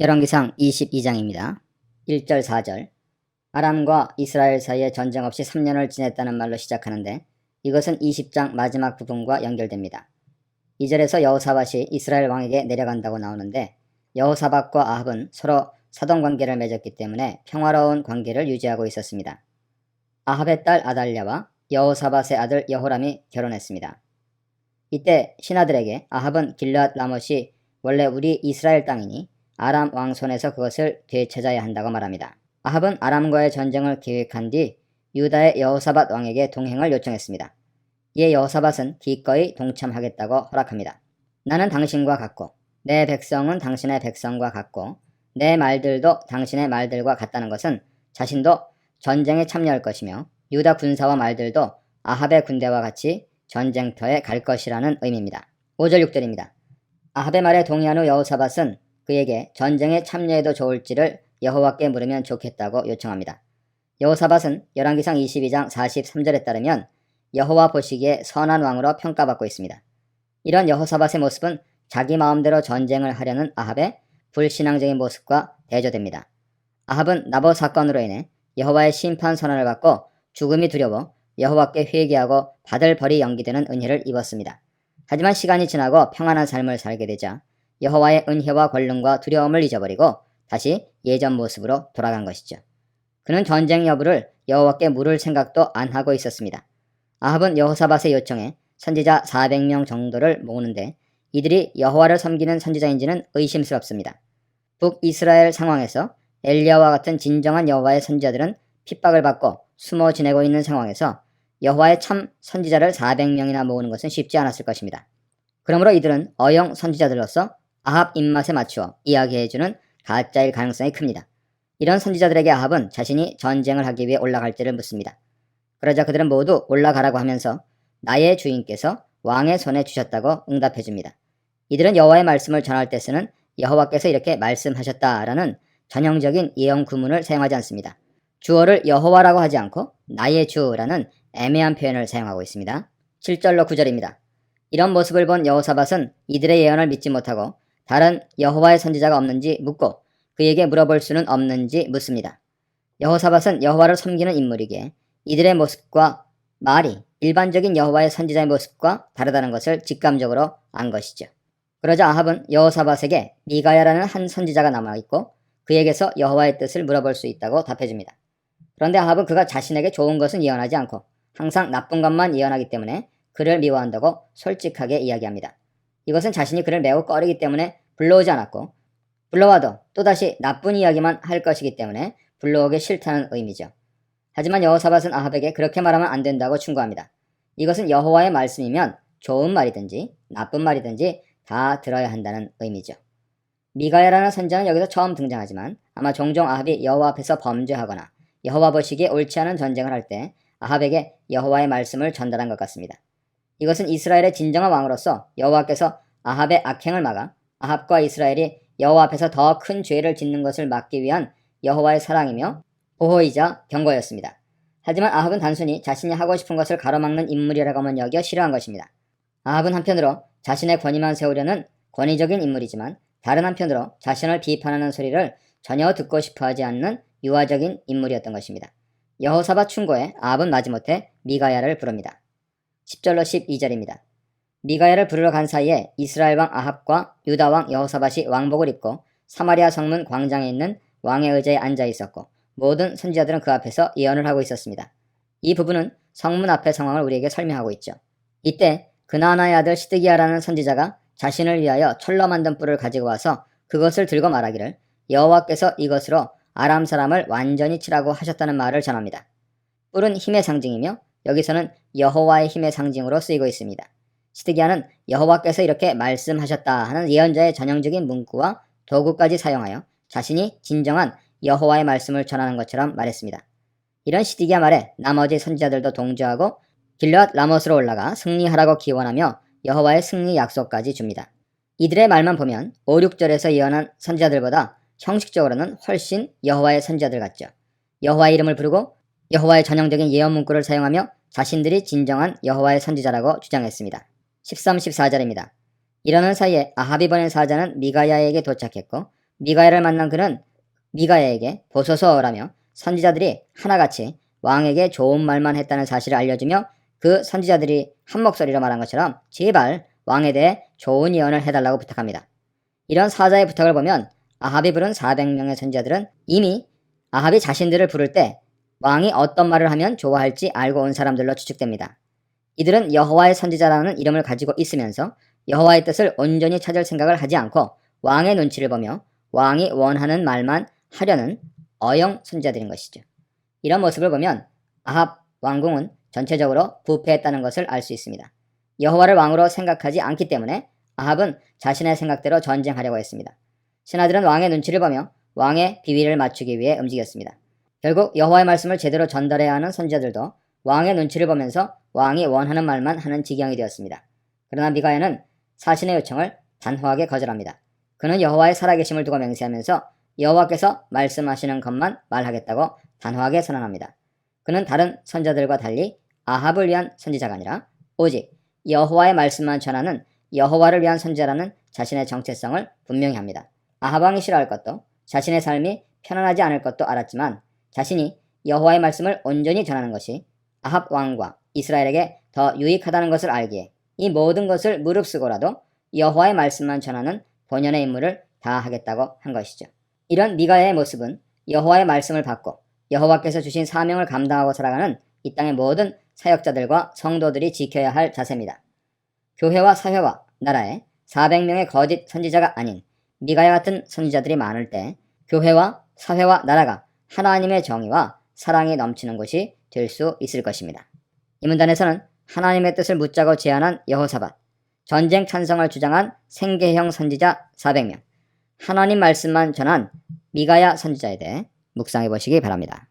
열왕기상 22장입니다. 1절 4절 아람과 이스라엘 사이에 전쟁 없이 3년을 지냈다는 말로 시작하는데 이것은 20장 마지막 부분과 연결됩니다. 2절에서 여호사밧이 이스라엘 왕에게 내려간다고 나오는데 여호사밧과 아합은 서로 사돈관계를 맺었기 때문에 평화로운 관계를 유지하고 있었습니다. 아합의 딸 아달랴와 여호사밧의 아들 여호람이 결혼했습니다. 이때 신하들에게 아합은 길르앗 라못이 원래 우리 이스라엘 땅이니 아람 왕 손에서 그것을 되찾아야 한다고 말합니다. 아합은 아람과의 전쟁을 계획한 뒤 유다의 여호사밧 왕에게 동행을 요청했습니다. 이에 여호사밧은 기꺼이 동참하겠다고 허락합니다. 나는 당신과 같고 내 백성은 당신의 백성과 같고 내 말들도 당신의 말들과 같다는 것은 자신도 전쟁에 참여할 것이며 유다 군사와 말들도 아합의 군대와 같이 전쟁터에 갈 것이라는 의미입니다. 5절 6절입니다. 아합의 말에 동의한 후 여호사밧은 그에게 전쟁에 참여해도 좋을지를 여호와께 물으면 좋겠다고 요청합니다. 여호사밧은 열왕기상 22장 43절에 따르면 여호와 보시기에 선한 왕으로 평가받고 있습니다. 이런 여호사밧의 모습은 자기 마음대로 전쟁을 하려는 아합의 불신앙적인 모습과 대조됩니다. 아합은 나봇 사건으로 인해 여호와의 심판 선언을 받고 죽음이 두려워 여호와께 회개하고 받을 벌이 연기되는 은혜를 입었습니다. 하지만 시간이 지나고 평안한 삶을 살게 되자 여호와의 은혜와 권능과 두려움을 잊어버리고 다시 예전 모습으로 돌아간 것이죠. 그는 전쟁 여부를 여호와께 물을 생각도 안 하고 있었습니다. 아합은 여호사밧의 요청에 선지자 400명 정도를 모으는데 이들이 여호와를 섬기는 선지자인지는 의심스럽습니다. 북이스라엘 상황에서 엘리야와 같은 진정한 여호와의 선지자들은 핍박을 받고 숨어 지내고 있는 상황에서 여호와의 참 선지자를 400명이나 모으는 것은 쉽지 않았을 것입니다. 그러므로 이들은 어영 선지자들로서 아합 입맛에 맞추어 이야기해주는 가짜일 가능성이 큽니다. 이런 선지자들에게 아합은 자신이 전쟁을 하기 위해 올라갈지를 묻습니다. 그러자 그들은 모두 올라가라고 하면서 나의 주인께서 왕의 손에 주셨다고 응답해줍니다. 이들은 여호와의 말씀을 전할 때 쓰는 여호와께서 이렇게 말씀하셨다라는 전형적인 예언 구문을 사용하지 않습니다. 주어를 여호와라고 하지 않고 나의 주라는 애매한 표현을 사용하고 있습니다. 7절로 9절입니다. 이런 모습을 본 여호사밧은 이들의 예언을 믿지 못하고 다른 여호와의 선지자가 없는지 묻고 그에게 물어볼 수는 없는지 묻습니다. 여호사밧은 여호와를 섬기는 인물이기에 이들의 모습과 말이 일반적인 여호와의 선지자의 모습과 다르다는 것을 직감적으로 안 것이죠. 그러자 아합은 여호사밧에게 미가야라는 한 선지자가 남아있고 그에게서 여호와의 뜻을 물어볼 수 있다고 답해줍니다. 그런데 아합은 그가 자신에게 좋은 것은 예언하지 않고 항상 나쁜 것만 예언하기 때문에 그를 미워한다고 솔직하게 이야기합니다. 이것은 자신이 그를 매우 꺼리기 때문에 불러오지 않았고 불러와도 또다시 나쁜 이야기만 할 것이기 때문에 불러오기 싫다는 의미죠. 하지만 여호사밧은 아합에게 그렇게 말하면 안 된다고 충고합니다. 이것은 여호와의 말씀이면 좋은 말이든지 나쁜 말이든지 다 들어야 한다는 의미죠. 미가야라는 선지자는 여기서 처음 등장하지만 아마 종종 아합이 여호와 앞에서 범죄하거나 여호와 보시기에 옳지 않은 전쟁을 할 때 아합에게 여호와의 말씀을 전달한 것 같습니다. 이것은 이스라엘의 진정한 왕으로서 여호와께서 아합의 악행을 막아 아합과 이스라엘이 여호와 앞에서 더 큰 죄를 짓는 것을 막기 위한 여호와의 사랑이며 보호이자 경고였습니다. 하지만 아합은 단순히 자신이 하고 싶은 것을 가로막는 인물이라고만 여겨 싫어한 것입니다. 아합은 한편으로 자신의 권위만 세우려는 권위적인 인물이지만 다른 한편으로 자신을 비판하는 소리를 전혀 듣고 싶어하지 않는 유아적인 인물이었던 것입니다. 여호사밧 충고에 아합은 마지못해 미가야를 부릅니다. 10절로 12절입니다. 미가야를 부르러 간 사이에 이스라엘 왕 아합과 유다 왕 여호사밧이 왕복을 입고 사마리아 성문 광장에 있는 왕의 의자에 앉아 있었고 모든 선지자들은 그 앞에서 예언을 하고 있었습니다. 이 부분은 성문 앞의 상황을 우리에게 설명하고 있죠. 이때 그나나의 아들 시드기야라는 선지자가 자신을 위하여 철로 만든 뿔을 가지고 와서 그것을 들고 말하기를 여호와께서 이것으로 아람 사람을 완전히 치라고 하셨다는 말을 전합니다. 뿔은 힘의 상징이며 여기서는 여호와의 힘의 상징으로 쓰이고 있습니다. 시드기야는 여호와께서 이렇게 말씀하셨다 하는 예언자의 전형적인 문구와 도구까지 사용하여 자신이 진정한 여호와의 말씀을 전하는 것처럼 말했습니다. 이런 시드기야 말에 나머지 선지자들도 동조하고 길르앗 라못으로 올라가 승리하라고 기원하며 여호와의 승리 약속까지 줍니다. 이들의 말만 보면 5, 6절에서 예언한 선지자들보다 형식적으로는 훨씬 여호와의 선지자들 같죠. 여호와의 이름을 부르고 여호와의 전형적인 예언 문구를 사용하며 자신들이 진정한 여호와의 선지자라고 주장했습니다. 13, 14절입니다. 이러는 사이에 아합이 보낸 사자는 미가야에게 도착했고 미가야를 만난 그는 미가야에게 보소서라며 선지자들이 하나같이 왕에게 좋은 말만 했다는 사실을 알려주며 그 선지자들이 한 목소리로 말한 것처럼 제발 왕에 대해 좋은 예언을 해달라고 부탁합니다. 이런 사자의 부탁을 보면 아합이 부른 400명의 선지자들은 이미 아합이 자신들을 부를 때 왕이 어떤 말을 하면 좋아할지 알고 온 사람들로 추측됩니다. 이들은 여호와의 선지자라는 이름을 가지고 있으면서 여호와의 뜻을 온전히 찾을 생각을 하지 않고 왕의 눈치를 보며 왕이 원하는 말만 하려는 어영 선지자들인 것이죠. 이런 모습을 보면 아합 왕궁은 전체적으로 부패했다는 것을 알 수 있습니다. 여호와를 왕으로 생각하지 않기 때문에 아합은 자신의 생각대로 전쟁하려고 했습니다. 신하들은 왕의 눈치를 보며 왕의 비위를 맞추기 위해 움직였습니다. 결국 여호와의 말씀을 제대로 전달해야 하는 선지자들도 왕의 눈치를 보면서 왕이 원하는 말만 하는 지경이 되었습니다. 그러나 미가야는 사신의 요청을 단호하게 거절합니다. 그는 여호와의 살아계심을 두고 맹세하면서 여호와께서 말씀하시는 것만 말하겠다고 단호하게 선언합니다. 그는 다른 선지자들과 달리 아합을 위한 선지자가 아니라 오직 여호와의 말씀만 전하는 여호와를 위한 선지자라는 자신의 정체성을 분명히 합니다. 아합 왕이 싫어할 것도 자신의 삶이 편안하지 않을 것도 알았지만 자신이 여호와의 말씀을 온전히 전하는 것이 아합 왕과 이스라엘에게 더 유익하다는 것을 알기에 이 모든 것을 무릅쓰고라도 여호와의 말씀만 전하는 본연의 임무를 다하겠다고 한 것이죠. 이런 미가야의 모습은 여호와의 말씀을 받고 여호와께서 주신 사명을 감당하고 살아가는 이 땅의 모든 사역자들과 성도들이 지켜야 할 자세입니다. 교회와 사회와 나라에 400명의 거짓 선지자가 아닌 미가야 같은 선지자들이 많을 때 교회와 사회와 나라가 하나님의 정의와 사랑이 넘치는 곳이 될 수 있을 것입니다. 이 문단에서는 하나님의 뜻을 묻자고 제안한 여호사밧, 전쟁 찬성을 주장한 생계형 선지자 400명, 하나님 말씀만 전한 미가야 선지자에 대해 묵상해 보시기 바랍니다.